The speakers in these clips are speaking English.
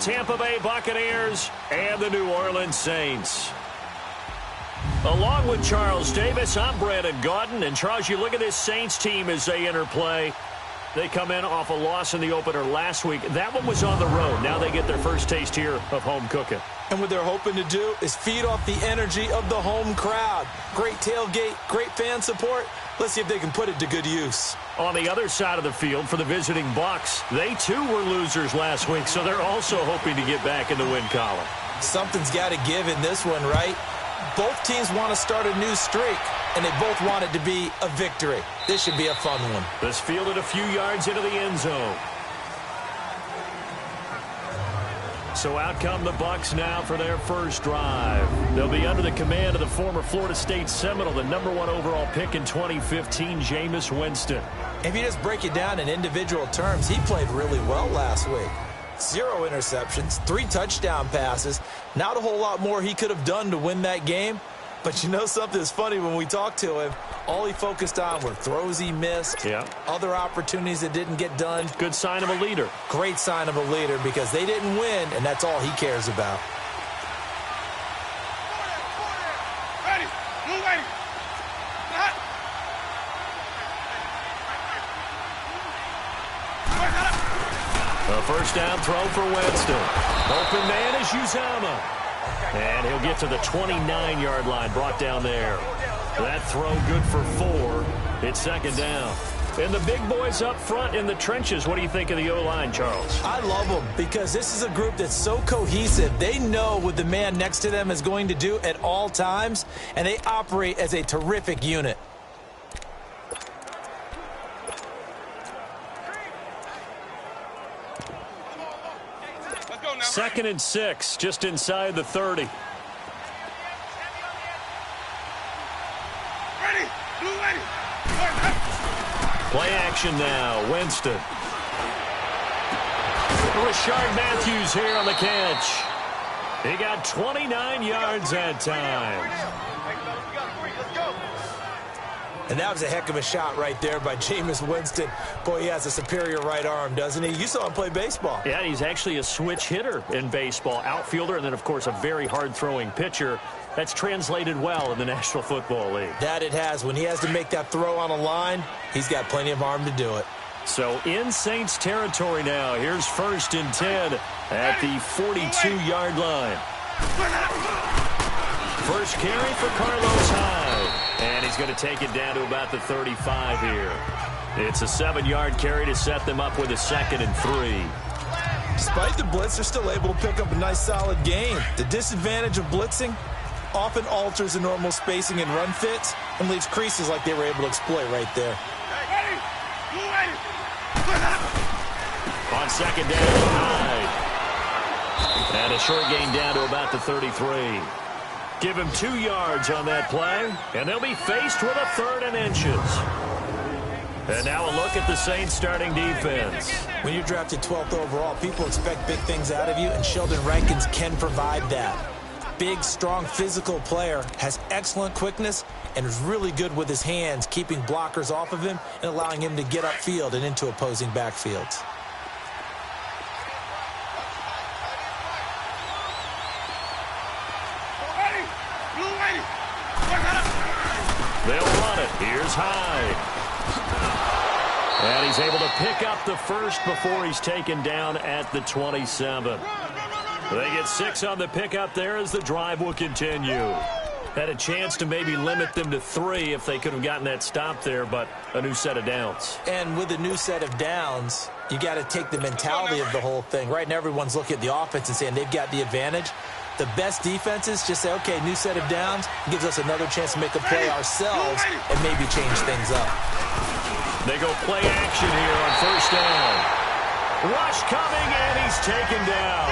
Tampa Bay Buccaneers and the New Orleans Saints. Along with Charles Davis, I'm Brandon Gaudin. And, Charles, you look at this Saints team as they enter play. They come in off a loss in the opener last week. That one was on the road. Now they get their first taste here of home cooking. And what they're hoping to do is feed off the energy of the home crowd. Great tailgate, great fan support. Let's see if they can put it to good use. On the other side of the field for the visiting Bucs, they too were losers last week, so they're also hoping to get back in the win column. Something's got to give in this one, right? Both teams want to start a new streak, and they both want it to be a victory. This should be a fun one. This fielded a few yards into the end zone. So out come the Bucs now for their first drive. They'll be under the command of the former Florida State Seminole, the #1 overall pick in 2015, Jameis Winston. If you just break it down in individual terms, he played really well last week. 0 interceptions, 3 touchdown passes. Not a whole lot more he could have done to win that game. But you know something's funny, when we talked to him, all he focused on were throws he missed, other opportunities that didn't get done. Good sign of a leader. Great sign of a leader, because they didn't win, and that's all he cares about. Ready. Move ready. A first down throw for Winston. Open man is Uzomah. And he'll get to the 29-yard line, brought down there. That throw good for 4. It's second down. And the big boys up front in the trenches. What do you think of the O-line, Charles? I love them, because this is a group that's so cohesive. They know what the man next to them is going to do at all times, and they operate as a terrific unit. Second and 6, just inside the 30. Ready. Blue ready. Play action now. Winston. Rashard Matthews here on the catch. He got 29 yards that time. And that was a heck of a shot right there by Jameis Winston. Boy, he has a superior right arm, doesn't he? You saw him play baseball. Yeah, he's actually a switch hitter in baseball. Outfielder, and then, of course, a very hard-throwing pitcher. That's translated well in the National Football League. That it has. When he has to make that throw on a line, he's got plenty of arm to do it. So in Saints territory now. Here's 1st and 10 at the 42-yard line. First carry for Carlos Hyde. And he's going to take it down to about the 35 here. It's a 7-yard carry to set them up with a 2nd and 3. Despite the blitz, they're still able to pick up a nice, solid gain. The disadvantage of blitzing often alters the normal spacing and run fits and leaves creases like they were able to exploit right there. On 2nd down, Hyde. And a short gain down to about the 33. Give him 2 yards on that play, and they'll be faced with a 3rd and inches. And now a look at the Saints starting defense. When you're drafted 12th overall, people expect big things out of you, and Sheldon Rankins can provide that. Big, strong, physical player, has excellent quickness, and is really good with his hands, keeping blockers off of him and allowing him to get upfield and into opposing backfields. They'll run it. Here's Hyde. And he's able to pick up the first before he's taken down at the 27. They get 6 on the pickup there as the drive will continue. Had a chance to maybe limit them to 3 if they could have gotten that stop there, but a new set of downs. And with a new set of downs, you got to take the mentality of the whole thing. Right now, everyone's looking at the offense and saying they've got the advantage. The best defenses just say, okay, new set of downs, gives us another chance to make a play ourselves and maybe change things up. They go play action here on 1st down. Rush coming, and he's taken down.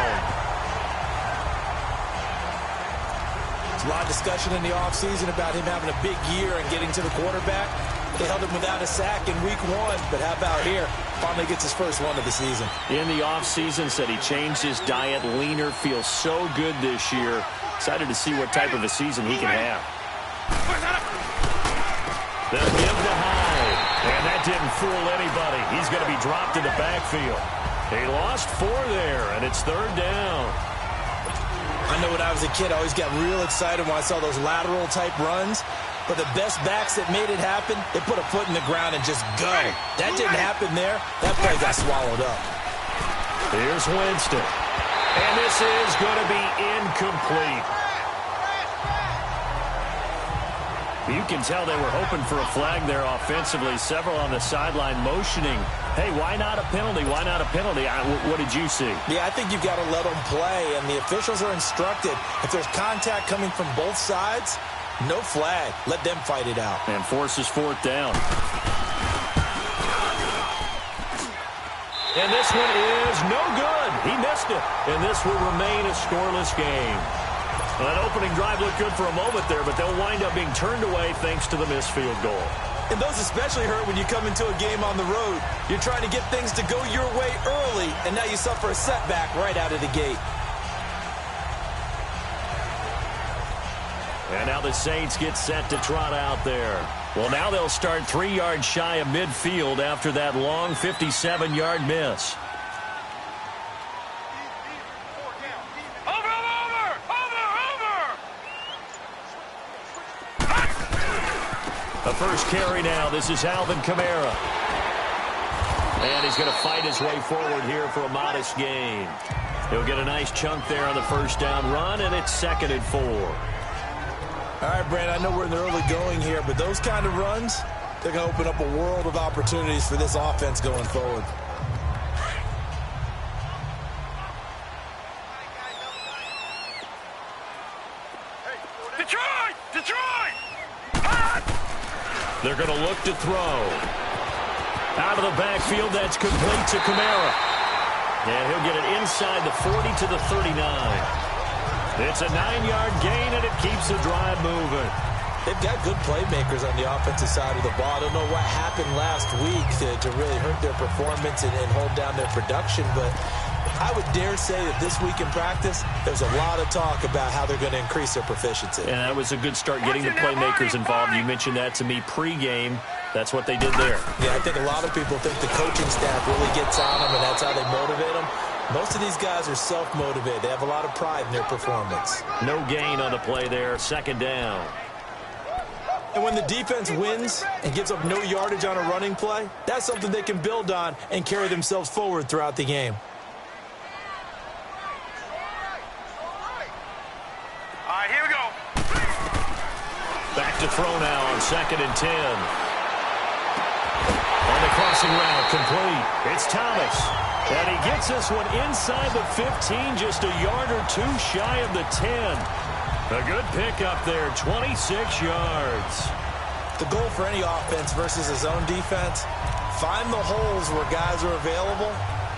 There's a lot of discussion in the offseason about him having a big year and getting to the quarterback. They held him without a sack in week 1, but how about here? Finally gets his first one of the season. In the offseason, said he changed his diet, leaner, feels so good this year. Excited to see what type of a season he can have. They'll give to Hyde, and that didn't fool anybody. He's going to be dropped in the backfield. He lost 4 there, and it's 3rd down. I know when I was a kid, I always got real excited when I saw those lateral-type runs. But the best backs that made it happen, they put a foot in the ground and just go. That didn't happen there. That play got swallowed up. Here's Winston. And this is going to be incomplete. You can tell they were hoping for a flag there offensively. Several on the sideline motioning. Hey, why not a penalty? Why not a penalty? What did you see? Yeah, I think you've got to let them play, and the officials are instructed. If there's contact coming from both sides, no flag. Let them fight it out. And forces 4th down. And this one is no good. He missed it. And this will remain a scoreless game. Well, that opening drive looked good for a moment there, but they'll wind up being turned away thanks to the missed field goal. And those especially hurt when you come into a game on the road. You're trying to get things to go your way early, and now you suffer a setback right out of the gate. And now the Saints get set to trot out there. Well, now they'll start 3 yards shy of midfield after that long 57-yard miss. The first carry now. This is Alvin Kamara. And he's going to fight his way forward here for a modest gain. He'll get a nice chunk there on the first down run, and it's 2nd and 4. All right, Brandon, I know we're in the early going here, but those kind of runs, they're going to open up a world of opportunities for this offense going forward. Detroit! Detroit! They're going to look to throw. Out of the backfield, that's complete to Kamara. And he'll get it inside the 40 to the 39. It's a 9-yard gain, and it keeps the drive moving. They've got good playmakers on the offensive side of the ball. I don't know what happened last week to really hurt their performance and hold down their production, but I would dare say that this week in practice, there's a lot of talk about how they're going to increase their proficiency. And that was a good start getting the playmakers involved. You mentioned that to me pregame. That's what they did there. Yeah, I think a lot of people think the coaching staff really gets on them, and that's how they motivate them. Most of these guys are self-motivated. They have a lot of pride in their performance. No gain on the play there. 2nd down. And when the defense wins and gives up no yardage on a running play, that's something they can build on and carry themselves forward throughout the game. All right, here we go. Back to throw now on 2nd and 10. On the crossing route, complete. It's Thomas. And he gets this one inside the 15, just a yard or 2 shy of the 10. A good pickup there, 26 yards. The goal for any offense versus a zone defense, find the holes where guys are available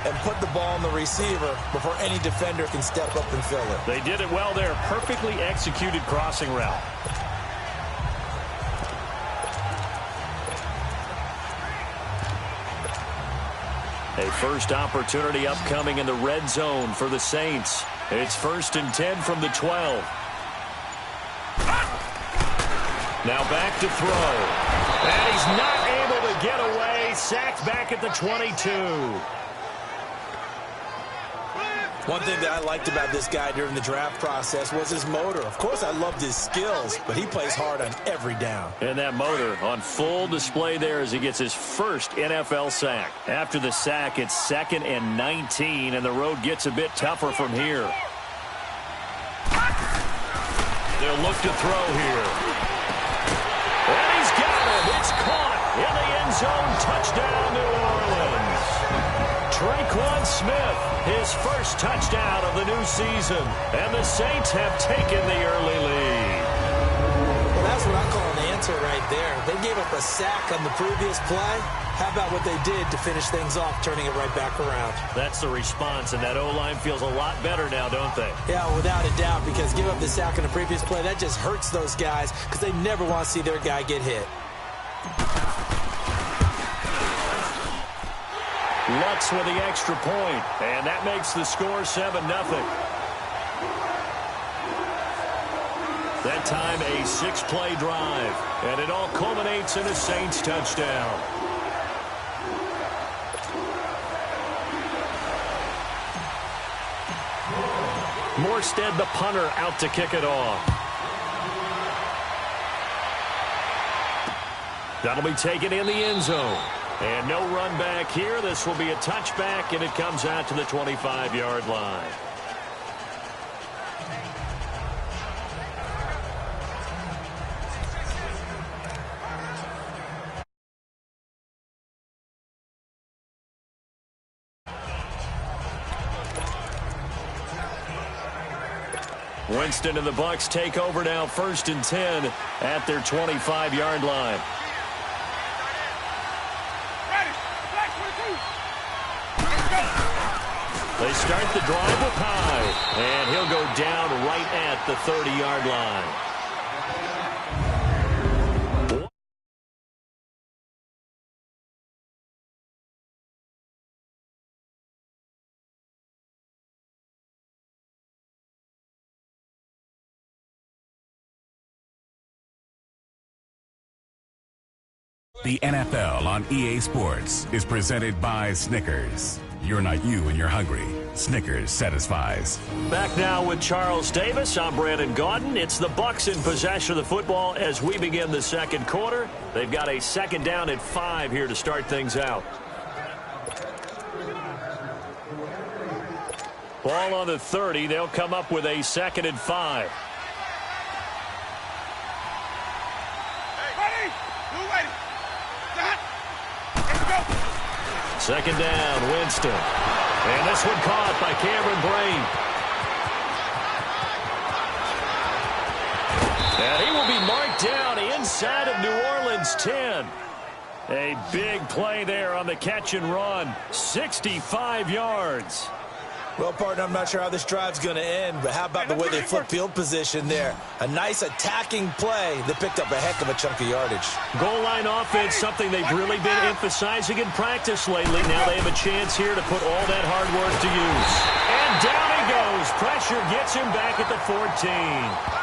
and put the ball on the receiver before any defender can step up and fill it. They did it well there. Perfectly executed crossing route. A first opportunity upcoming in the red zone for the Saints. It's 1st and 10 from the 12. Now back to throw. And he's not able to get away. Sacked back at the 22. One thing that I liked about this guy during the draft process was his motor. Of course, I loved his skills, but he plays hard on every down. And that motor on full display there as he gets his first NFL sack. After the sack, it's 2nd and 19, and the road gets a bit tougher from here. They'll look to throw here. And he's got it. It's caught in the end zone. Touchdown, New Orleans. Traquan Smith, his first touchdown of the new season. And the Saints have taken the early lead. Well, that's what I call an answer right there. They gave up a sack on the previous play. How about what they did to finish things off, turning it right back around? That's the response, and that O-line feels a lot better now, don't they? Yeah, without a doubt, because give up the sack on the previous play, that just hurts those guys because they never want to see their guy get hit. Lutz with the extra point, and that makes the score 7-0. That time a 6-play drive, and it all culminates in a Saints touchdown. Morstead, the punter, out to kick it off. That'll be taken in the end zone. And no run back here. This will be a touchback, and it comes out to the 25-yard line. Winston and the Bucs take over now, 1st and 10 at their 25-yard line. They start the drive with Hyde, and he'll go down right at the 30-yard line. The NFL on EA Sports is presented by Snickers. You're not you when you're hungry. Snickers satisfies. Back now with Charles Davis. I'm Brandon Gaudin. It's the Bucs in possession of the football as we begin the second quarter. They've got a 2nd down and 5 here to start things out. Ball on the 30. They'll come up with a 2nd and 5. Second down, Winston. And this one caught by Cameron Brain. And he will be marked down inside of New Orleans 10. A big play there on the catch and run. 65 yards. Well, partner, I'm not sure how this drive's going to end, but how about the way they flip field position there? A nice attacking play that picked up a heck of a chunk of yardage. Goal line offense, something they've really been emphasizing in practice lately. Now they have a chance here to put all that hard work to use. And down he goes. Pressure gets him back at the 14.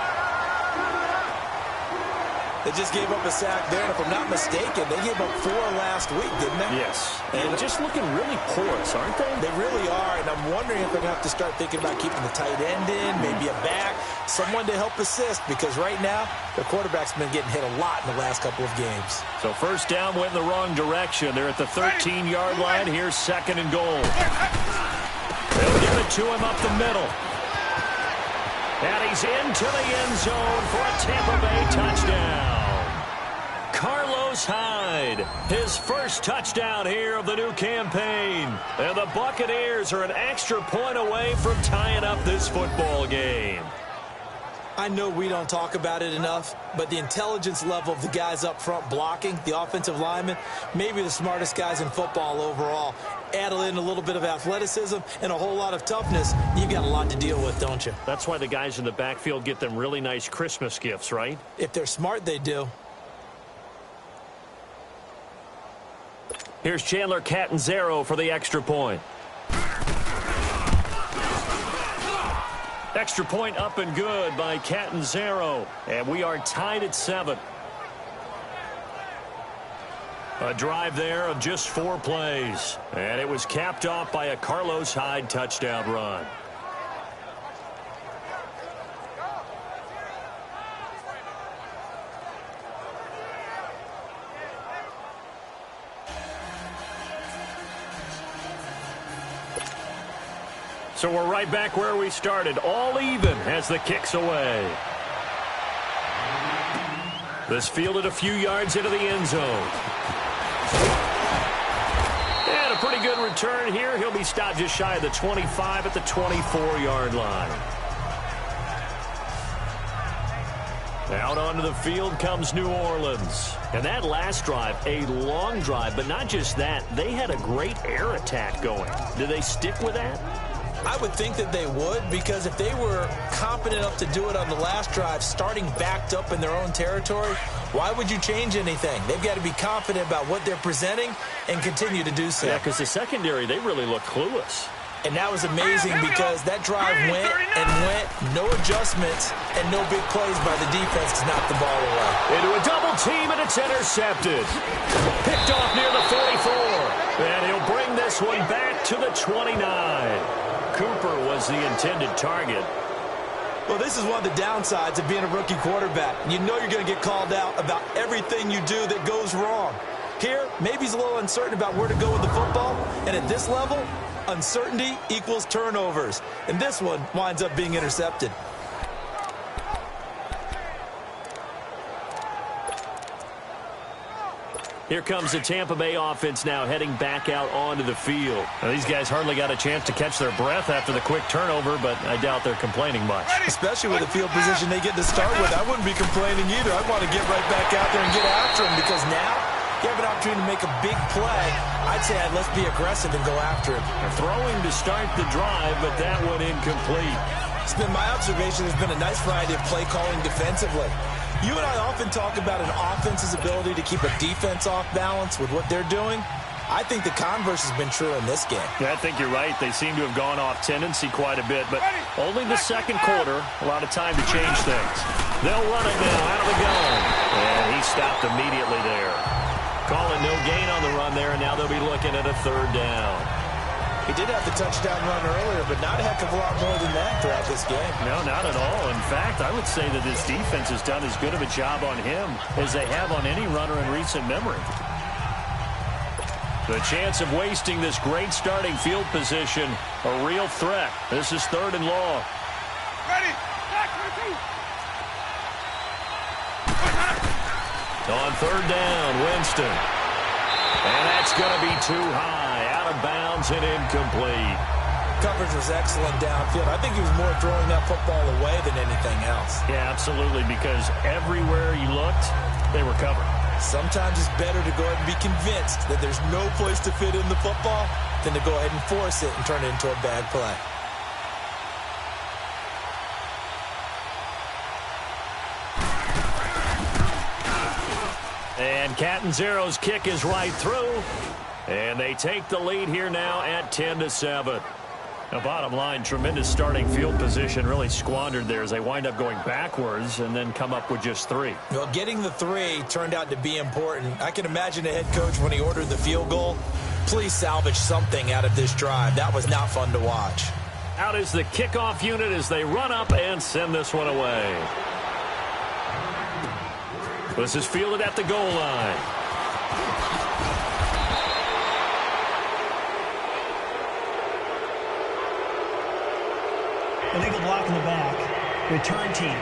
They just gave up a sack there, and if I'm not mistaken, they gave up 4 last week, didn't they? Yes. And just looking really porous, aren't they? They really are, and I'm wondering if they're going to have to start thinking about keeping the tight end in, maybe a back, someone to help assist, because right now, the quarterback's been getting hit a lot in the last couple of games. So 1st down went in the wrong direction. They're at the 13-yard line. Here's 2nd and goal. They'll give it to him up the middle. And he's into the end zone for a Tampa Bay touchdown. Carlos Hyde, his first touchdown here of the new campaign. And the Buccaneers are an extra point away from tying up this football game. I know we don't talk about it enough, but the intelligence level of the guys up front blocking, the offensive linemen, maybe the smartest guys in football overall. Add in a little bit of athleticism and a whole lot of toughness, you've got a lot to deal with, don't you? That's why the guys in the backfield get them really nice Christmas gifts, right? If they're smart, they do. Here's Chandler Catanzaro for the extra point. Extra point up and good by Catanzaro. And we are tied at 7. A drive there of just 4 plays. And it was capped off by a Carlos Hyde touchdown run. So we're right back where we started, all even as the kick's away. This fielded a few yards into the end zone. And a pretty good return here. He'll be stopped just shy of the 25 at the 24-yard line. Out onto the field comes New Orleans. And that last drive, a long drive, but not just that. They had a great air attack going. Do they stick with that? I would think that they would, because if they were competent enough to do it on the last drive, starting backed up in their own territory, why would you change anything? They've got to be confident about what they're presenting and continue to do so. Yeah, because the secondary, they really look clueless. And that was amazing because that drive went and went, no adjustments, and no big plays by the defense to knock the ball away. Into a double team, and it's intercepted. Picked off near the 44. And he'll bring this one back to the 29. Cooper was the intended target. Well, this is one of the downsides of being a rookie quarterback. You know you're going to get called out about everything you do that goes wrong. Here, maybe he's a little uncertain about where to go with the football, and at this level, uncertainty equals turnovers. And this one winds up being intercepted. Here comes the Tampa Bay offense now heading back out onto the field. Now, these guys hardly got a chance to catch their breath after the quick turnover, but I doubt they're complaining much. Especially with the field position they get to start with. I wouldn't be complaining either. I'd want to get right back out there and get after him, because now you have an opportunity to make a big play. I'd say let's be aggressive and go after him. They're throwing to start the drive, but that one incomplete. It's been my observation there's been a nice variety of play calling defensively. You and I often talk about an offense's ability to keep a defense off balance with what they're doing. I think the converse has been true in this game. Yeah, I think you're right. They seem to have gone off tendency quite a bit, but only the second quarter, a lot of time to change things. They'll run it now out of the gun, and he stopped immediately there. Calling no gain on the run there, and now they'll be looking at a third down. He did have the touchdown run earlier, but not a heck of a lot more than that throughout this game. No, not at all. In fact, I would say that this defense has done as good of a job on him as they have on any runner in recent memory. The chance of wasting this great starting field position, a real threat. This is 3rd and long. Ready. On 3rd down, Winston. And that's going to be too high. Out of bounds and incomplete. Coverage was excellent downfield. I think he was more throwing that football away than anything else. Yeah, absolutely, because everywhere you looked, they were covered. Sometimes it's better to go ahead and be convinced that there's no place to fit in the football than to go ahead and force it and turn it into a bad play. And Catanzaro's kick is right through. And they take the lead here now at 10-7. Now, bottom line, tremendous starting field position, really squandered there as they wind up going backwards and then come up with just 3. Well, getting the 3 turned out to be important. I can imagine the head coach when he ordered the field goal. Please salvage something out of this drive. That was not fun to watch. Out is the kickoff unit as they run up and send this one away. This is fielded at the goal line. Illegal block in the back. Return team.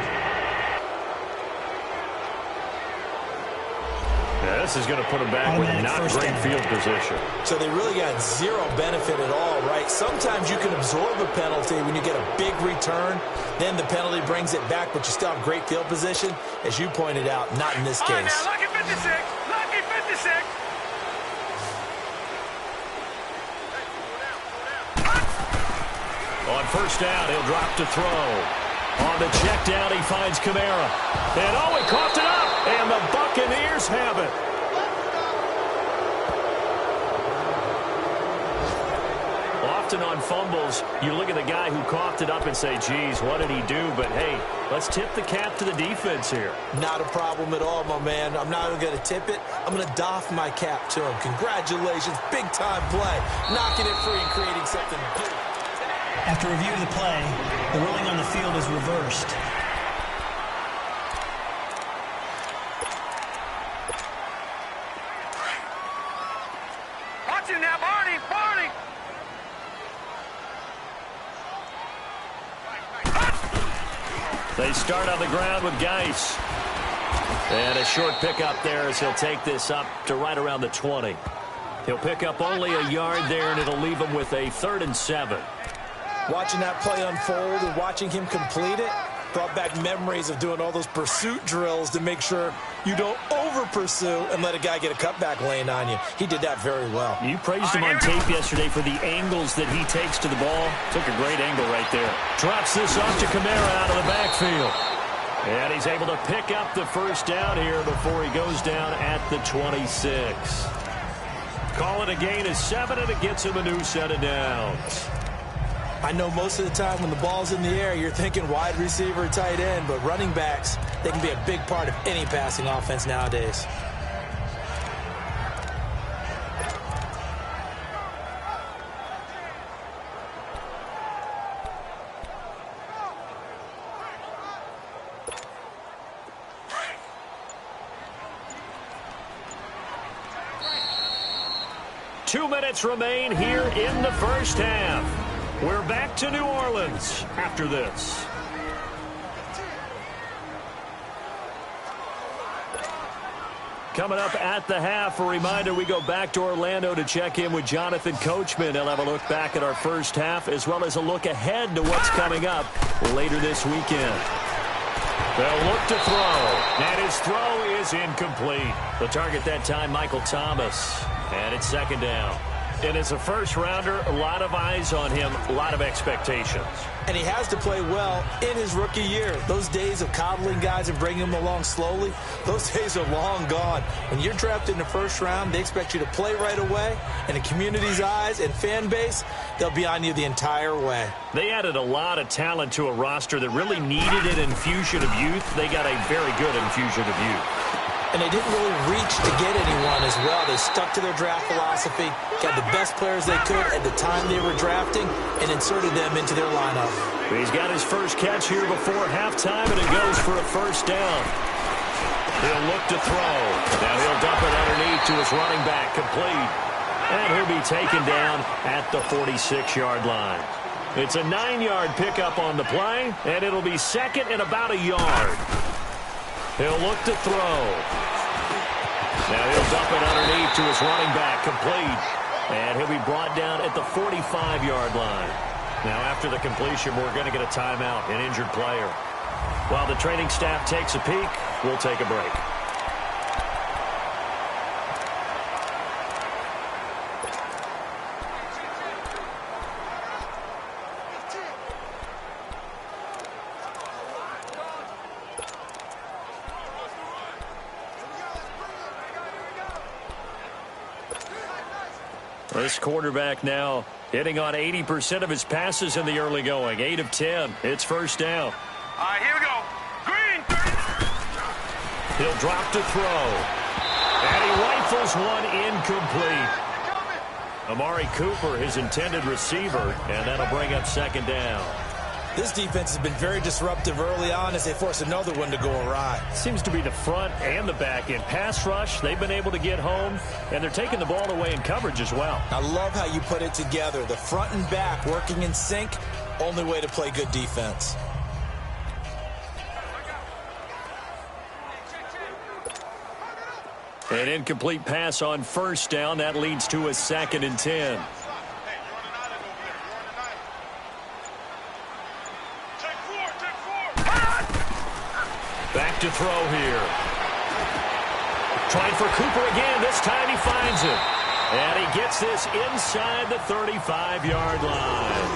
Yeah, this is going to put them back with not great field position. So they really got zero benefit at all, right? Sometimes you can absorb a penalty when you get a big return. Then the penalty brings it back, but you still have great field position. As you pointed out, not in this case. All right, now, lucky 56. Lucky 56. On 1st down, he'll drop to throw. On the check down, he finds Kamara. And he coughed it up. And the Buccaneers have it. Often on fumbles, you look at the guy who coughed it up and say, geez, what did he do? But, hey, let's tip the cap to the defense here. Not a problem at all, my man. I'm not even going to tip it. I'm going to doff my cap to him. Congratulations. Big-time play. Knocking it free and creating something good. After review of the play, the ruling on the field is reversed. Watch him now, Barney. Barney. They start on the ground with Geis. And a short pickup there as he'll take this up to right around the 20. He'll pick up only a yard there, and it'll leave him with a 3rd and 7. Watching that play unfold and watching him complete it brought back memories of doing all those pursuit drills to make sure you don't over-pursue and let a guy get a cutback lane on you. He did that very well. You praised him on tape yesterday for the angles that he takes to the ball. Took a great angle right there. Drops this off to Kamara out of the backfield. And he's able to pick up the 1st down here before he goes down at the 26. Call it a gain of 7, and it gets him a new set of downs. I know most of the time when the ball's in the air, you're thinking wide receiver, tight end, but running backs, they can be a big part of any passing offense nowadays. 2 minutes remain here in the first half. We're back to New Orleans after this. Coming up at the half, a reminder, we go back to Orlando to check in with Jonathan Coachman. He'll have a look back at our first half as well as a look ahead to what's coming up later this weekend. They'll look to throw, and his throw is incomplete. The target that time, Michael Thomas, and it's second down. And as a first-rounder, a lot of eyes on him, a lot of expectations. And he has to play well in his rookie year. Those days of coddling guys and bringing them along slowly, those days are long gone. When you're drafted in the first round, they expect you to play right away. And the community's eyes and fan base, they'll be on you the entire way. They added a lot of talent to a roster that really needed an infusion of youth. They got a very good infusion of youth. And they didn't really reach to get anyone as well. They stuck to their draft philosophy, got the best players they could at the time they were drafting, and inserted them into their lineup. He's got his first catch here before halftime, and it goes for a first down. He'll look to throw. Now he'll dump it underneath to his running back, complete. And he'll be taken down at the 46-yard line. It's a 9-yard pickup on the play, and it'll be second and about a yard. He'll look to throw. Now he'll dump it underneath to his running back, complete. And he'll be brought down at the 45-yard line. Now after the completion, we're going to get a timeout, an injured player. While the training staff takes a peek, we'll take a break. This quarterback now hitting on 80% of his passes in the early going. 8 of 10. It's first down. All right, here we go. Green. He'll drop to throw. And he rifles one incomplete. Amari Cooper, his intended receiver, and that'll bring up second down. This defense has been very disruptive early on as they force another one to go awry. Seems to be the front and the back end. Pass rush, they've been able to get home, and they're taking the ball away in coverage as well. I love how you put it together. The front and back working in sync, only way to play good defense. An incomplete pass on first down. That leads to a second and 10. Back to throw here. Trying for Cooper again. This time he finds it. And he gets this inside the 35-yard line.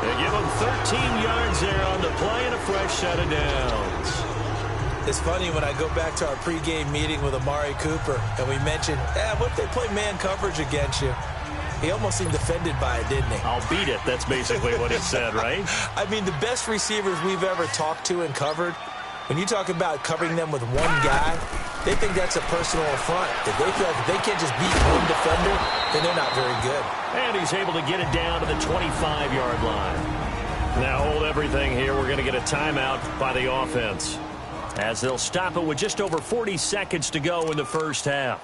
They give him 13 yards there on the play and a fresh set of downs. It's funny when I go back to our pregame meeting with Amari Cooper and we mentioned, what if they play man coverage against you? He almost seemed offended by it, didn't he? I'll beat it. That's basically what he said, right? I mean, the best receivers we've ever talked to and covered, when you talk about covering them with one guy, they think that's a personal affront. If they feel like if they can't just beat one defender, then they're not very good. And he's able to get it down to the 25-yard line. Now hold everything here. We're going to get a timeout by the offense, as they'll stop it with just over 40 seconds to go in the first half.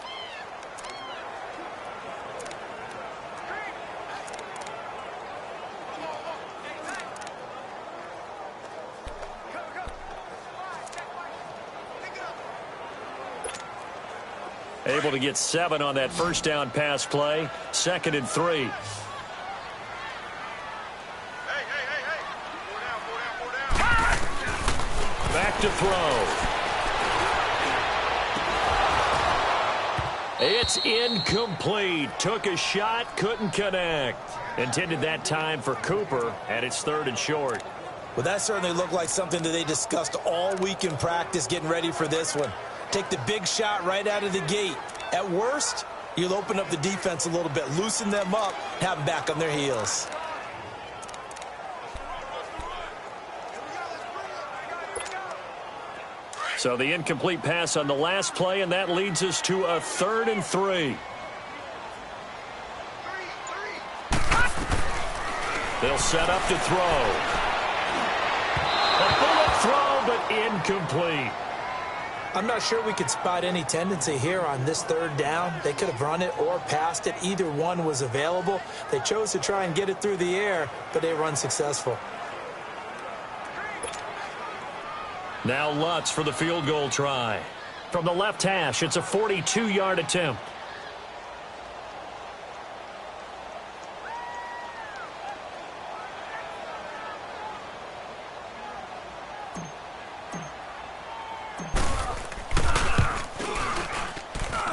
Able to get 7 on that first down pass play. Second and 3. Hey. Four down. Back to throw. It's incomplete. Took a shot, couldn't connect. Intended that time for Cooper, and it's third and short. Well, that certainly looked like something that they discussed all week in practice getting ready for this one. Take the big shot right out of the gate. At worst, you'll open up the defense a little bit, loosen them up, have them back on their heels. So the incomplete pass on the last play, and that leads us to a third and 3. They'll set up to throw. A bullet throw, but incomplete. I'm not sure we could spot any tendency here on this third down. They could have run it or passed it. Either one was available. They chose to try and get it through the air, but they were unsuccessful. Now Lutz for the field goal try. From the left hash, it's a 42-yard attempt.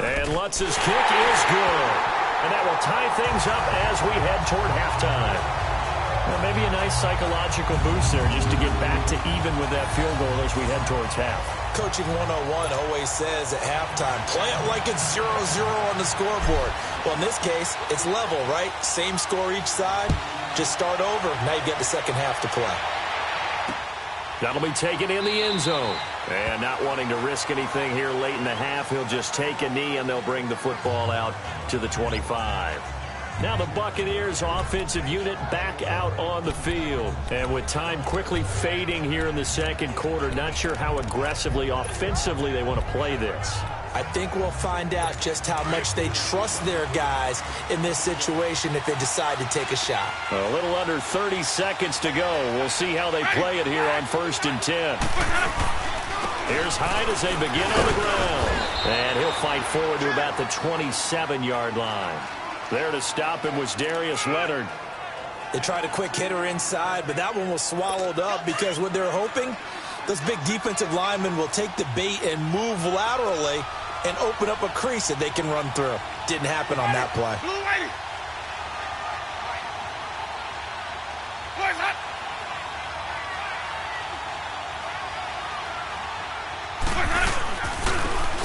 And Lutz's kick is good. And that will tie things up as we head toward halftime. Well, maybe a nice psychological boost there just to get back to even with that field goal as we head towards half. Coaching 101 always says at halftime, play it like it's 0-0 on the scoreboard. Well, in this case, it's level, right? Same score each side. Just start over. Now you get the second half to play. That'll be taken in the end zone. And not wanting to risk anything here late in the half, he'll just take a knee and they'll bring the football out to the 25. Now the Buccaneers offensive unit back out on the field. And with time quickly fading here in the second quarter, not sure how aggressively offensively they want to play this. I think we'll find out just how much they trust their guys in this situation if they decide to take a shot. A little under 30 seconds to go. We'll see how they play it here on 1st and 10. Here's Hyde as they begin on the ground. And he'll fight forward to about the 27-yard line. There to stop him was Darius Leonard. They tried a quick hitter inside, but that one was swallowed up because what they're hoping, those big defensive linemen will take the bait and move laterally and open up a crease that they can run through. Didn't happen on that play.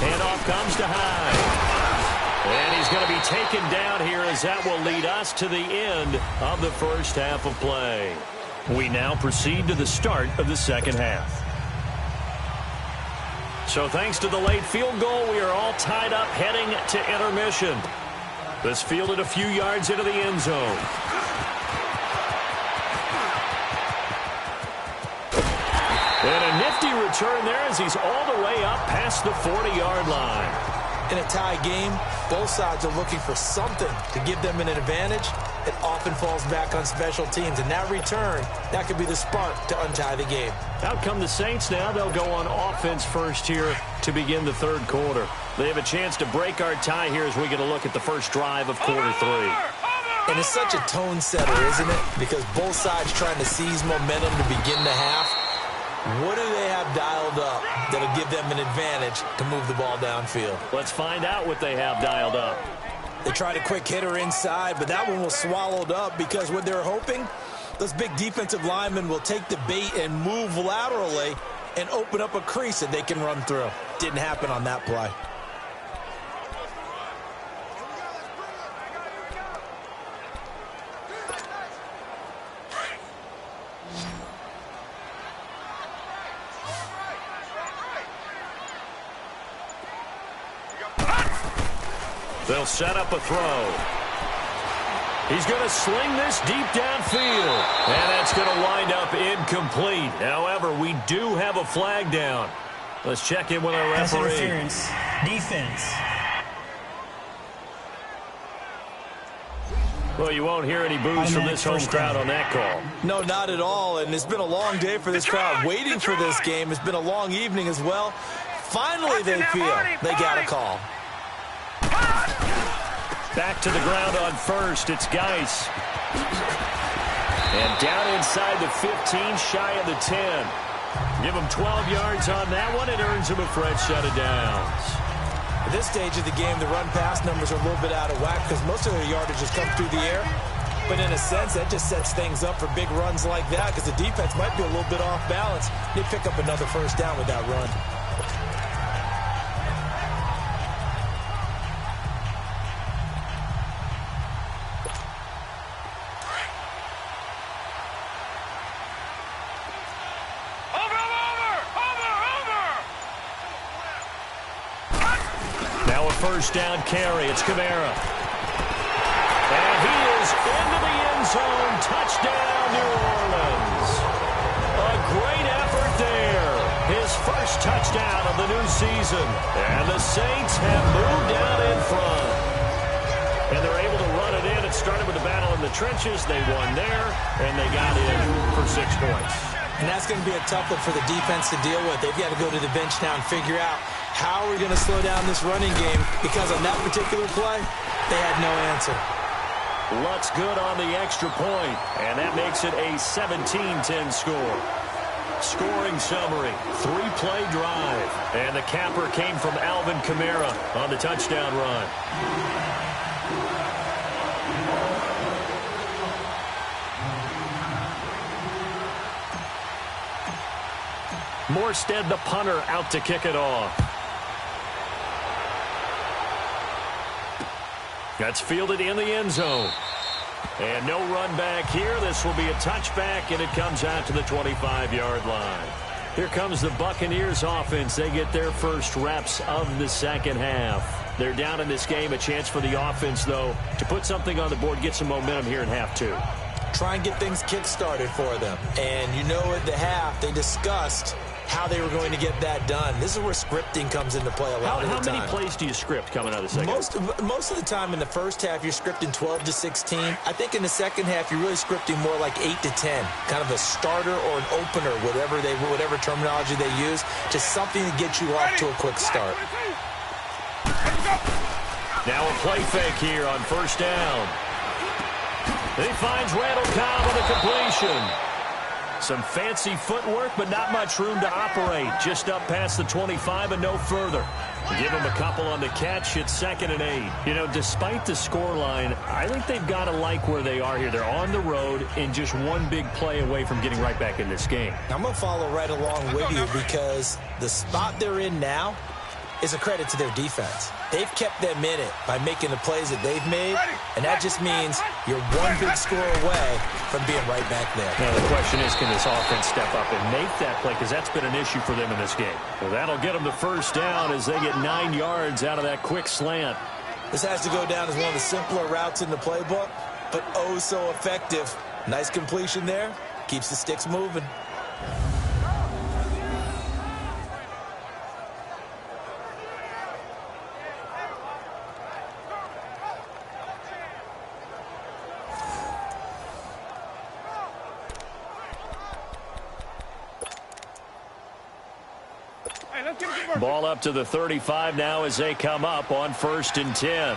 Handoff comes to Hyde. And he's going to be taken down here as that will lead us to the end of the first half of play. We now proceed to the start of the second half. So thanks to the late field goal, we are all tied up heading to intermission. This fielded a few yards into the end zone. And a nifty return there as he's all the way up past the 40-yard line. In a tie game, both sides are looking for something to give them an advantage. It often falls back on special teams, and that return, that could be the spark to untie the game. Out come the Saints now. They'll go on offense first here to begin the third quarter. They have a chance to break our tie here as we get a look at the first drive of quarter three. And it's such a tone setter, isn't it? Because both sides trying to seize momentum to begin the half. What do they have dialed up that'll give them an advantage to move the ball downfield? Let's find out what they have dialed up. They tried a quick hitter inside, but that one was swallowed up because what they're hoping, those big defensive linemen will take the bait and move laterally and open up a crease that they can run through. Didn't happen on that play. They'll set up a throw. He's going to sling this deep downfield. And that's going to wind up incomplete. However, we do have a flag down. Let's check in with our referee. Pass interference. Defense. Well, you won't hear any boos from this home crowd on that call. No, not at all. And it's been a long day for this crowd waiting for this game. It's been a long evening as well. Finally, they feel they got a call. Back to the ground on first. It's Geis. And down inside the 15, shy of the 10. Give him 12 yards on that one. It earns him a fresh set of downs. At this stage of the game, the run-pass numbers are a little bit out of whack because most of their yardage has come through the air. But in a sense, that just sets things up for big runs like that because the defense might be a little bit off balance. They pick up another first down with that run. First down carry. It's Kamara. And he is into the end zone. Touchdown, New Orleans. A great effort there. His first touchdown of the new season. And the Saints have moved down in front. And they're able to run it in. It started with the battle in the trenches. They won there, and they got in for 6 points. And that's going to be a tough one for the defense to deal with. They've got to go to the bench now and figure out how are we going to slow down this running game, because on that particular play, they had no answer. Luck's good on the extra point, and that makes it a 17-10 score. Scoring summary, 3-play drive, and the capper came from Alvin Kamara on the touchdown run. Morstead, the punter, out to kick it off. That's fielded in the end zone. And no run back here. This will be a touchback, and it comes out to the 25-yard line. Here comes the Buccaneers offense. They get their first reps of the second half. They're down in this game. A chance for the offense, though, to put something on the board, get some momentum here in half 2. Try and get things kick-started for them. And you know at the half, they discussed how they were going to get that done. This is where scripting comes into play a lot of the time. How many plays do you script coming out of the second half? Most of the time in the first half, you're scripting 12 to 16. I think in the second half, you're really scripting more like 8 to 10. Kind of a starter or an opener, whatever terminology they use, just something to get you off to a quick start. Now a play fake here on first down. He finds Randall Cobb on the completion. Some fancy footwork, but not much room to operate. Just up past the 25 and no further. Give him a couple on the catch. It's 2nd and 8. You know, despite the scoreline, I think they've got to like where they are here. They're on the road and just one big play away from getting right back in this game. I'm going to follow right along with you, because the spot they're in now is a credit to their defense. They've kept them in it by making the plays that they've made, and that just means you're one big score away from being right back there. Now the question is, can this offense step up and make that play, because that's been an issue for them in this game. Well, that'll get them the first down as they get 9 yards out of that quick slant. This has to go down as one of the simpler routes in the playbook, but oh so effective. Nice completion there. Keeps the sticks moving. Ball up to the 35 now as they come up on 1st and 10.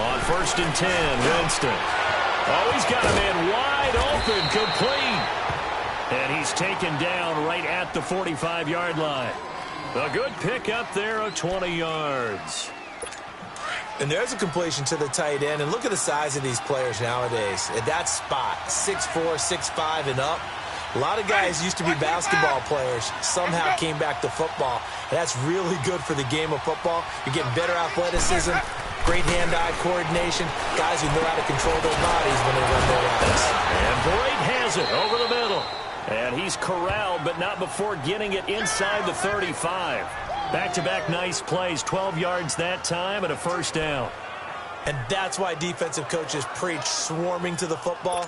On 1st and 10, Winston. Oh, he's got a man wide open, complete. And he's taken down right at the 45-yard line. A good pick up there of 20 yards. And there's a completion to the tight end. And look at the size of these players nowadays. At that spot, 6'4", 6'5", and up. A lot of guys used to be basketball players, somehow came back to football. And that's really good for the game of football. You're getting better athleticism, great hand-eye coordination, guys who know how to control their bodies when they run their routes. And Boyd has it over the middle. And he's corralled, but not before getting it inside the 35. Back-to-back nice plays, 12 yards that time and a first down. And that's why defensive coaches preach swarming to the football.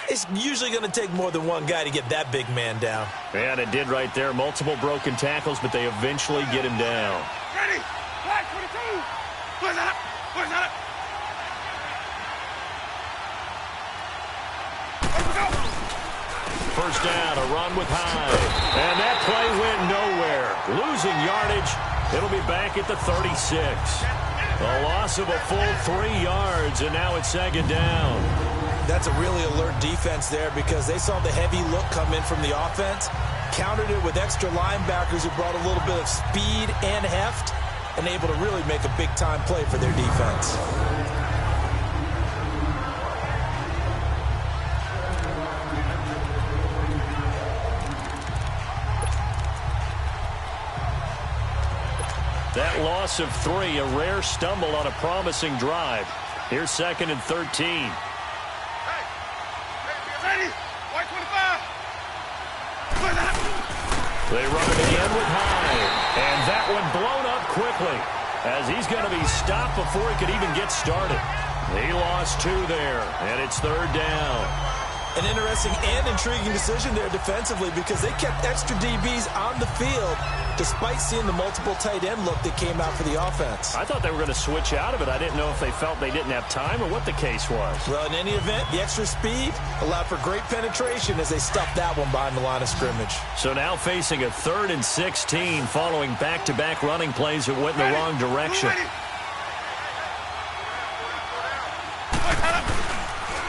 It's usually going to take more than one guy to get that big man down. And it did right there. Multiple broken tackles, but they eventually get him down. Ready? Flag 22. Where's that? Where's that? First down, a run with Hyde. And that play went nowhere. Losing yardage. It'll be back at the 36. A loss of a full 3 yards, and now it's 2nd down. That's a really alert defense there, because they saw the heavy look come in from the offense, countered it with extra linebackers who brought a little bit of speed and heft, and able to really make a big-time play for their defense. That loss of 3, a rare stumble on a promising drive. Here's 2nd and 13. Hey, ready? White 25. Where's that? They run it again with Hyde. And that one blown up quickly, as he's going to be stopped before he could even get started. He lost 2 there, and it's 3rd down. An interesting and intriguing decision there defensively because they kept extra DBs on the field despite seeing the multiple tight end look that came out for the offense. I thought they were going to switch out of it. I didn't know if they felt they didn't have time or what the case was. Well, in any event, the extra speed allowed for great penetration as they stuffed that one behind the line of scrimmage. So now facing a 3rd and 16 following back-to-back running plays that went in the wrong direction.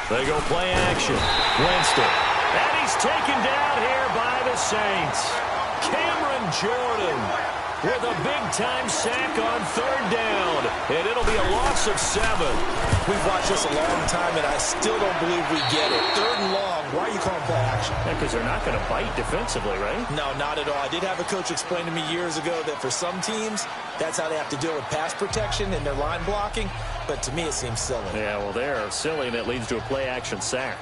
They go play action. Winston. And he's taken down here by the Saints. Cameron Jordan with a big-time sack on 3rd down. And it'll be a loss of 7. We've watched this a long time, and I still don't believe we get it. 3rd and long. Why are you calling play action? Yeah, because they're not going to bite defensively, right? No, not at all. I did have a coach explain to me years ago that for some teams, that's how they have to deal with pass protection and their line blocking. But to me, it seems silly. Yeah, well, they're silly, and it leads to a play-action sack.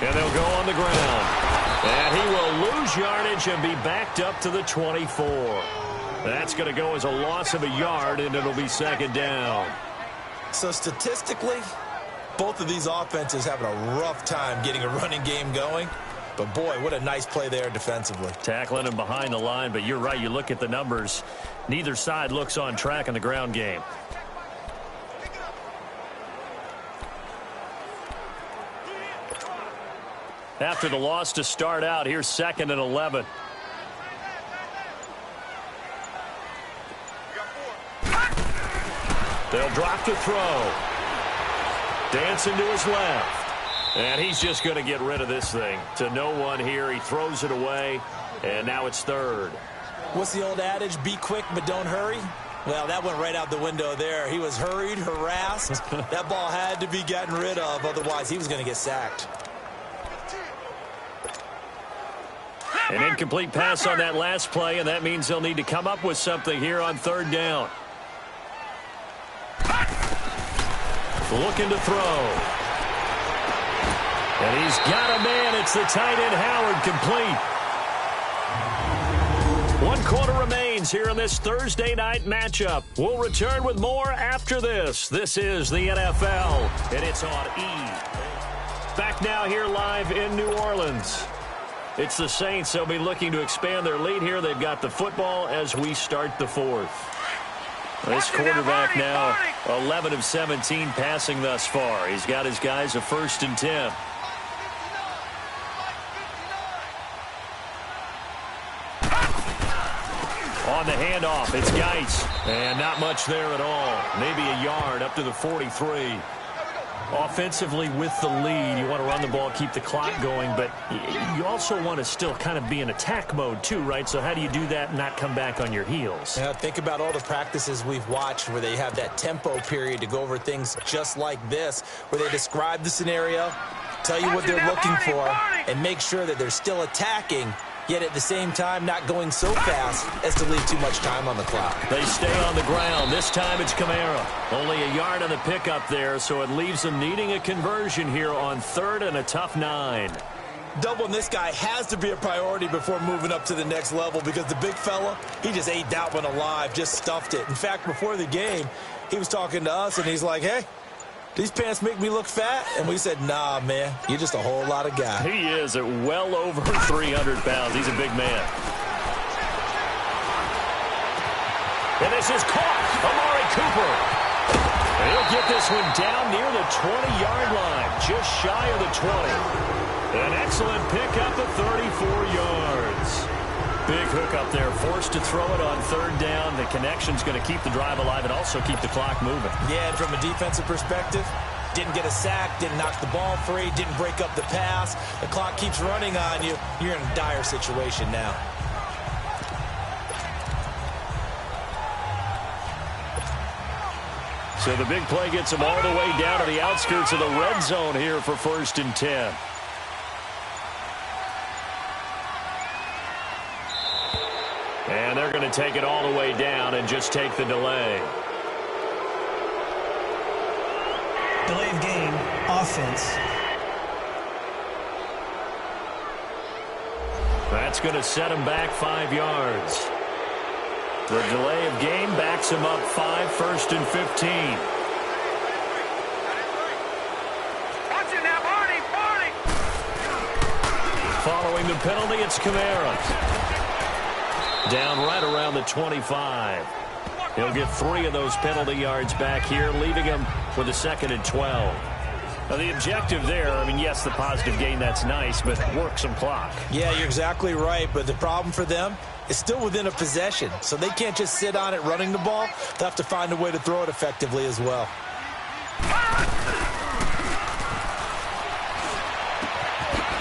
And they'll go on the ground. And he will lose yardage and be backed up to the 24. That's going to go as a loss of a yard, and it'll be 2nd down. So statistically, both of these offenses having a rough time getting a running game going. But, boy, what a nice play there defensively. Tackling him behind the line, but you're right. You look at the numbers. Neither side looks on track in the ground game. After the loss to start out, here's 2nd and 11. They'll drop to throw. Dancing to his left. And he's just going to get rid of this thing. To no one here. He throws it away. And now it's 3rd. What's the old adage? Be quick, but don't hurry. Well, that went right out the window there. He was hurried, harassed. That ball had to be gotten rid of. Otherwise, he was going to get sacked. An incomplete pass on that last play, and that means they'll need to come up with something here on 3rd down. Looking to throw. And he's got a man. It's the tight end, Howard, complete. 1 quarter remains here in this Thursday night matchup. We'll return with more after this. This is the NFL, and it's on E. Back now here live in New Orleans. It's the Saints. They'll be looking to expand their lead here. They've got the football as we start the 4th. This quarterback now 11 of 17 passing thus far. He's got his guys a 1st and 10. On the handoff, it's Geis. And not much there at all. Maybe a yard up to the 43. Offensively with the lead, you want to run the ball, keep the clock going, but you also want to still kind of be in attack mode too, right? So how do you do that and not come back on your heels? Yeah, think about all the practices we've watched where they have that tempo period to go over things just like this, where they describe the scenario, tell you what they're looking for, and make sure that they're still attacking, yet at the same time not going so fast as to leave too much time on the clock. They stay on the ground. This time it's Kamara. Only a yard on the pickup there, so it leaves them needing a conversion here on 3rd and a tough 9. Doubling this guy has to be a priority before moving up to the next level because the big fella, he just ate that one alive, just stuffed it. In fact, before the game, he was talking to us, and he's like, hey, these pants make me look fat? And we said, nah, man, you're just a whole lot of guy. He is at well over 300 pounds. He's a big man. And this is caught. Amari Cooper. And he'll get this one down near the 20-yard line, just shy of the 20. An excellent pickup of 34 yards. Big hook up there, forced to throw it on 3rd down. The connection's going to keep the drive alive and also keep the clock moving. Yeah, and from a defensive perspective, didn't get a sack, didn't knock the ball free, didn't break up the pass. The clock keeps running on you. You're in a dire situation now. So the big play gets them all the way down to the outskirts of the red zone here for 1st and 10. And they're going to take it all the way down and just take the delay. Delay of game, offense. That's going to set him back 5 yards. The delay of game backs him up 5, 1st and 15. Watch it now, Barney! Following the penalty, it's Kamara. Down right around the 25. He'll get 3 of those penalty yards back here, leaving him with a 2nd and 12. Now, the objective there, I mean, yes, the positive gain, that's nice, but work some clock. Yeah, you're exactly right, but the problem for them is still within a possession, so they can't just sit on it running the ball. They'll have to find a way to throw it effectively as well.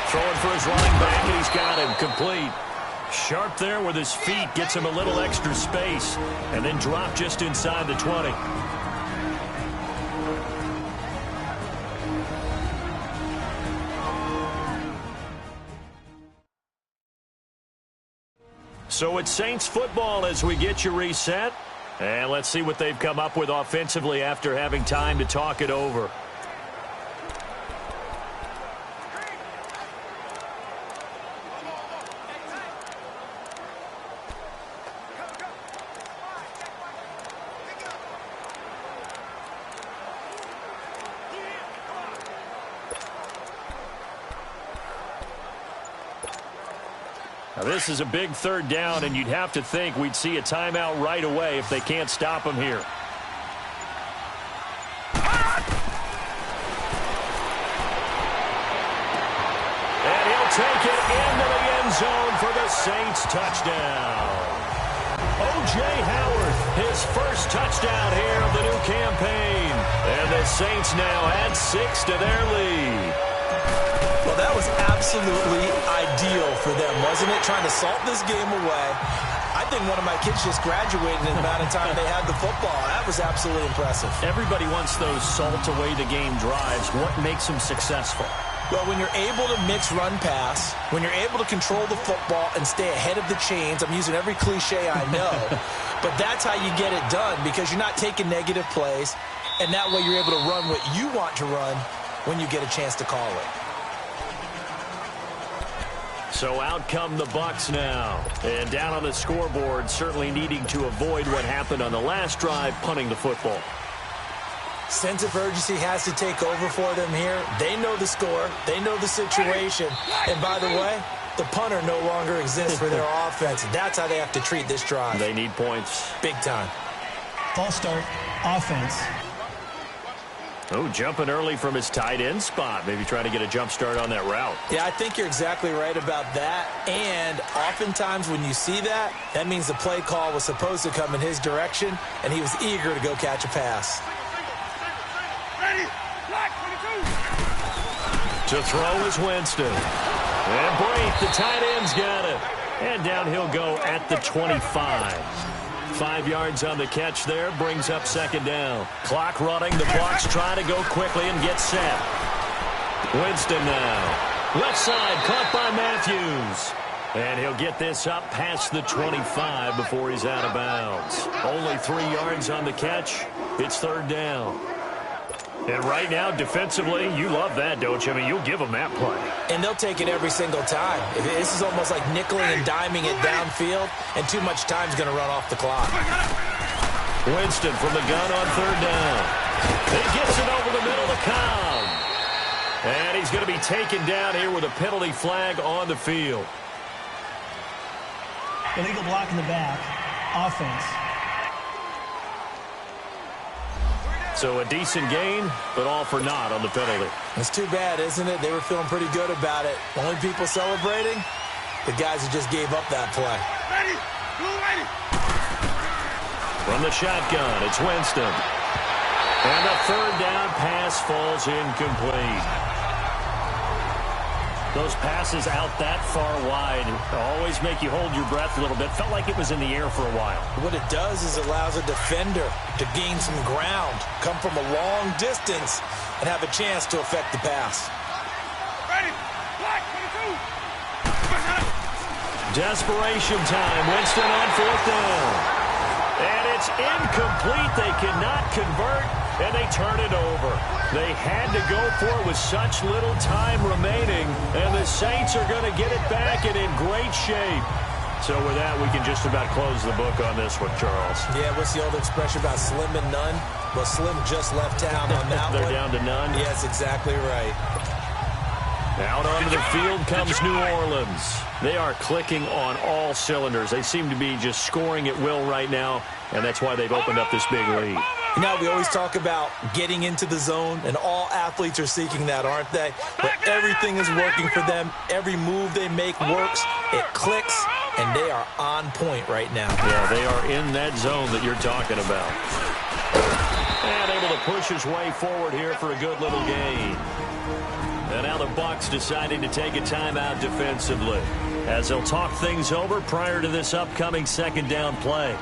Throwing for his running back, and he's got him complete. Sharp there with his feet, gets him a little extra space, and then drop just inside the 20. So it's Saints football as we get you reset. And let's see what they've come up with offensively after having time to talk it over. Now, this is a big 3rd down, and you'd have to think we'd see a timeout right away if they can't stop him here. And he'll take it into the end zone for the Saints touchdown. O.J. Howard, his first touchdown here of the new campaign. And the Saints now add 6 to their lead. Well, that was absolutely ideal for them, wasn't it? Trying to salt this game away. I think one of my kids just graduated in the amount of time they had the football. That was absolutely impressive. Everybody wants those salt-away-the-game drives. What makes them successful? Well, when you're able to mix run-pass, when you're able to control the football and stay ahead of the chains, I'm using every cliche I know, but that's how you get it done because you're not taking negative plays, and that way you're able to run what you want to run when you get a chance to call it. So out come the Bucs now. And down on the scoreboard, certainly needing to avoid what happened on the last drive, punting the football. Sense of urgency has to take over for them here. They know the score. They know the situation. And by the way, the punter no longer exists for their offense. That's how they have to treat this drive. They need points. Big time. False start, offense. Oh, jumping early from his tight end spot. Maybe trying to get a jump start on that route. Yeah, I think you're exactly right about that. And oftentimes when you see that, that means the play call was supposed to come in his direction, and he was eager to go catch a pass. Ready? Black 22. To throw is Winston. And Brate, the tight end's got it. And down he'll go at the 25. 5 yards on the catch there, brings up 2nd down. Clock running, the Bucs try to go quickly and get set. Winston now. Left side, caught by Matthews. And he'll get this up past the 25 before he's out of bounds. Only 3 yards on the catch. It's 3rd down. And right now, defensively, you love that, don't you? I mean, you'll give them that play. And they'll take it every single time. This is almost like nickeling and diming it downfield, and too much time's going to run off the clock. Winston from the gun on 3rd down. He gets it over the middle to Cobb. And he's going to be taken down here with a penalty flag on the field. Illegal block in the back, offense. So a decent gain, but all for naught on the penalty. It's too bad, isn't it? They were feeling pretty good about it. Only people celebrating, the guys who just gave up that play. Ready? Blue ready. From the shotgun, it's Winston. And the 3rd down pass falls incomplete. Those passes out that far wide always make you hold your breath a little bit. Felt like it was in the air for a while. What it does is it allows a defender to gain some ground, come from a long distance, and have a chance to affect the pass. Ready? Black 22. Desperation time. Winston on 4th down. And it's incomplete. They cannot convert, and they turn it over. They had to go for it with such little time remaining, and the Saints are going to get it back and in great shape. So with that, we can just about close the book on this one, Charles. Yeah, what's the old expression about slim and none? Well, Slim just left town on that They're one. down to none? Yes, exactly right. Out onto the field comes New Orleans. They are clicking on all cylinders. They seem to be just scoring at will right now, and that's why they've opened up this big lead. You know, we always talk about getting into the zone, and all athletes are seeking that, aren't they? But everything is working for them. Every move they make works. It clicks, and they are on point right now. Yeah, they are in that zone that you're talking about. And able to push his way forward here for a good little gain. And now the Bucs deciding to take a timeout defensively as they'll talk things over prior to this upcoming second down play.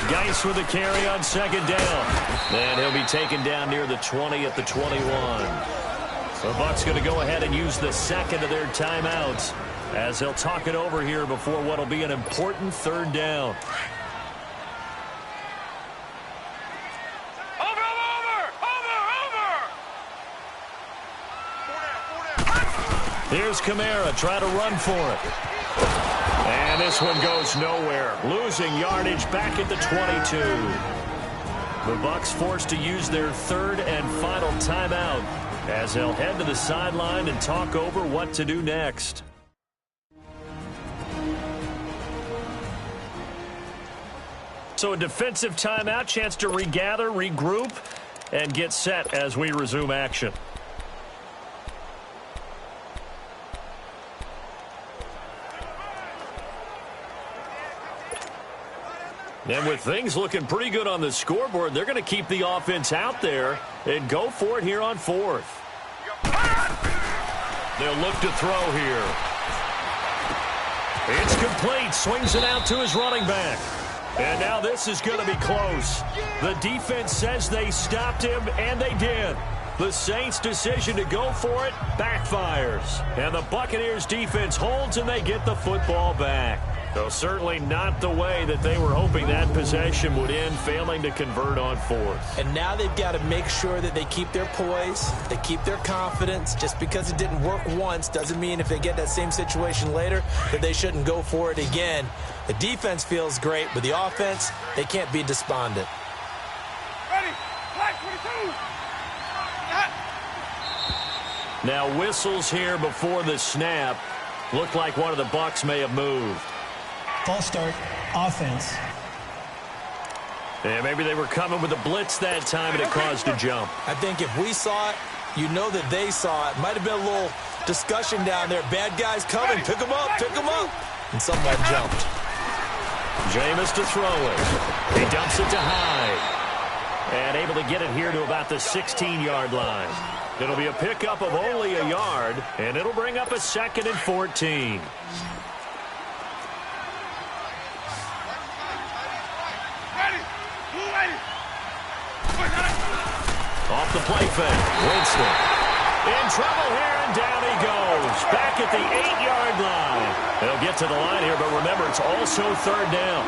Geis with a carry on second down. And he'll be taken down near the 20 at the 21. The Bucs going to go ahead and use the second of their timeouts as they'll talk it over here before what will be an important third down. Here's Kamara, try to run for it. And this one goes nowhere. Losing yardage back at the 22. The Bucs forced to use their third and final timeout as they'll head to the sideline and talk over what to do next. So a defensive timeout, chance to regather, regroup, and get set as we resume action. And with things looking pretty good on the scoreboard, they're going to keep the offense out there and go for it here on 4th. They'll look to throw here. It's complete. Swings it out to his running back. And now this is going to be close. The defense says they stopped him, and they did. The Saints' decision to go for it backfires. And the Buccaneers' defense holds, and they get the football back. So certainly not the way that they were hoping that possession would end, failing to convert on 4th. And now they've got to make sure that they keep their poise, they keep their confidence. Just because it didn't work once doesn't mean if they get that same situation later that they shouldn't go for it again. The defense feels great, but the offense, they can't be despondent. Ready, flag 22. Now whistles here before the snap. Looked like one of the Bucs may have moved. False start, offense. Yeah, maybe they were coming with a blitz that time, and it caused a jump. I think if we saw it, you know that they saw it. Might have been a little discussion down there. Bad guys coming. Pick them up, pick them up. And someone jumped. Jameis to throw it. He dumps it to Hyde. And able to get it here to about the 16-yard line. It'll be a pickup of only a yard, and it'll bring up a 2nd and 14. Off the play fake. Winston. In trouble here, and down he goes. Back at the 8-yard line. They'll get to the line here, but remember, it's also third down.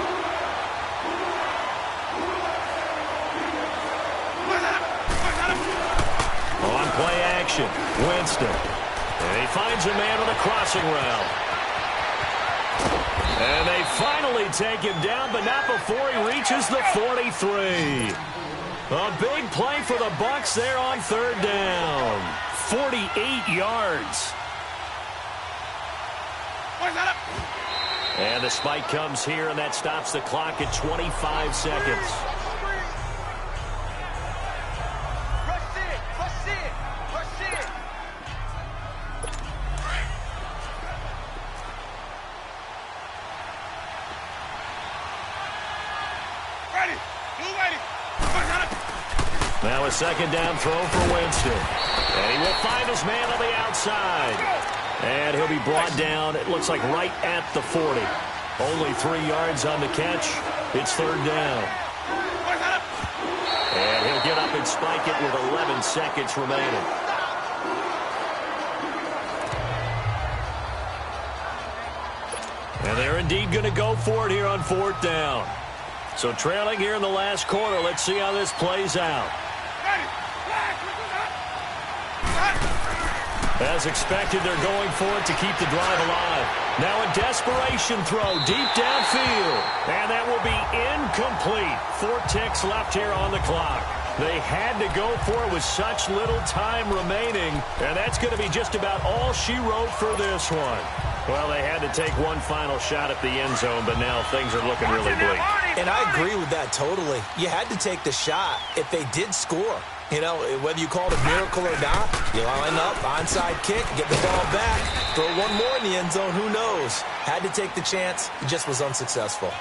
On play action, Winston. And he finds a man on a crossing route. And they finally take him down, but not before he reaches the 43. A big play for the Bucs there on third down. 48 yards. And the spike comes here, and that stops the clock at 25 seconds. Now a second down throw for Winston. And he will find his man on the outside. And he'll be brought down, it looks like right at the 40. Only 3 yards on the catch. It's third down. And he'll get up and spike it with 11 seconds remaining. And they're indeed going to go for it here on fourth down. So trailing here in the last quarter. Let's see how this plays out. As expected, they're going for it to keep the drive alive. Now a desperation throw deep downfield. And that will be incomplete. 4 ticks left here on the clock. They had to go for it with such little time remaining. And that's going to be just about all she wrote for this one. Well, they had to take one final shot at the end zone, but now things are looking really bleak. And I agree with that totally. You had to take the shot if they did score. You know, whether you call it a miracle or not, you line up, onside kick, get the ball back, throw one more in the end zone, who knows? Had to take the chance, it just was unsuccessful.